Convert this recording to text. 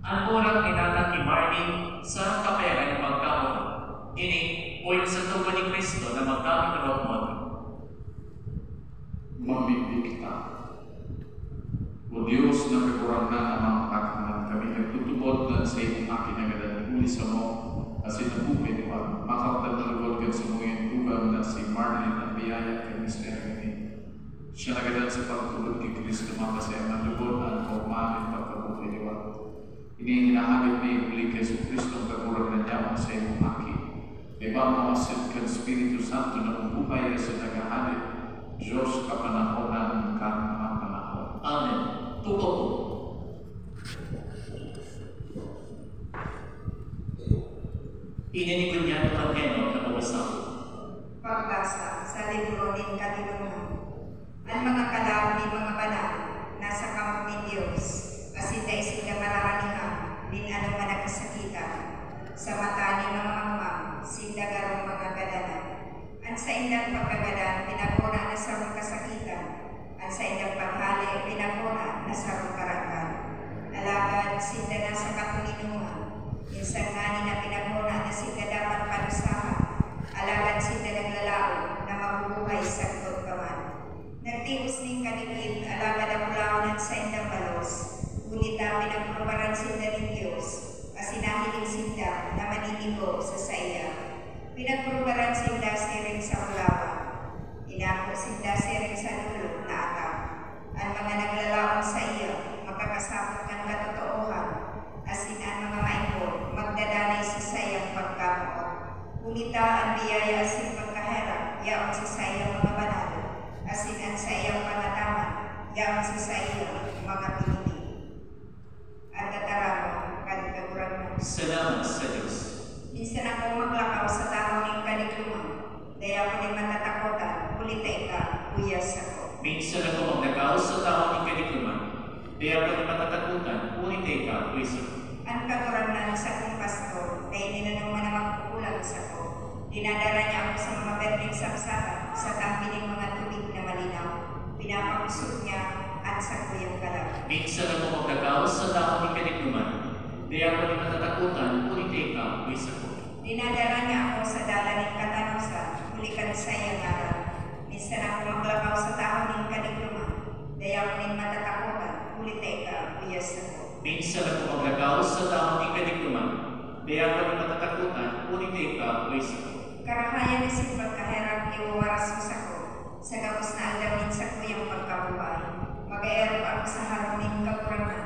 Ang murang inatang ni Marley sa kapera ng pagkamon. Ini o yung sa tubo ni Kristo na magkamit na mo. Mamimpi kita. O Diyos na kakurang na namang pagkaman kami nagtutubod na sa iyong akinagadan uli sa mo kasi nabuhay pa makapag na lugod ka sa mga tugang na si Marlene ang biyaya kay Mr. Ini. Siya nagadan sa pagtulog kay Kristo makasaya ang lugod ang kaumanin pagkabuhay niwa. Ini hinahanap niya uli kay Kristo kakurang na niya sa iyong akin. Iba mo asin kang Espiritu Santo na mabuhay sa nagahanap Diyos kapanahonan kang mga panahon. Amen. Tuko po. Ininig niya ang Evangelyo na bawasan. Pagbasa sa libro ng Kadilungan. Ang mga kalab ni mga banal nasa kamot ni Diyos kasi dahil sila mararanihan din anong managkasakitan sa mata ni mga mamang sila garong mga gadanan. Ang sa indang pagkagadan pinaguna na sa mga kasakitan. Ang sa indang paghali pinaguna na sa mga karangan. Alagad sila na sa katulinuhan. Minsan nga na pinaguna na sila dapat panusahan. Alagad sila naglalao na mabubuhay sa likod kaman. Nagtius ning kanilid alagad ang mulaonan sa indang balos. Ngunit na pinagprubaran sila ng Diyos kasi nahiling sila na maninigo sa saya. Pinagprubaran sila siring sa ulawan. Inako sila siring sa lulog na atang. Ang mga naglalaon sa iyo, makakasapot ng katotoohan. Asin ang mga maipon, magdadanay sa sayang pagkamuot. Unita ang biyaya asin pagkaherap, yaon sa sayang mga banal. Asin ang sayang pangataman, yaon sa sayang mga pinili. At tataramo, kaligagurang mo. Salamat sa Diyos. Minsan ako maglakaw sa tao ng kaligluman. Daya ko din matatakotan, kulita ka, uyas ako. Minsan ako magnagaw sa tao ni Kalikuman. Di ako na matatakutan, ngunit ikaw, Kristo. Ang kakurangan sa kong pastor, dahil ninanong na magkukulang sa ko. Dinadara niya ako sa mga berdeng sapsakan, sa tabi ng mga tubig na malinaw. Pinapagusog niya at sa kuyang kalag. Minsan ako magnagaw sa tao ni Kalikuman. Di ako na matatakutan, ngunit ikaw, Kristo. Dinadara niya ako sa dala ng katanusan, hulikan sa iyang aral. Minsan ako maglakaw sa tao ng kaligluman, daya ko din matatakutan, ulit ka, uyas ako. Minsan ako maglagaw sa tao ni Kalikuman. Di ako na matatakutan, ngunit ikaw, Kristo. Karahayan na sin pagkaherap, iwawaras mo sa ko, sa gabos na alamin sa kuyang pagkabuhay. Mag-aero ako sa harap ng kakurangan,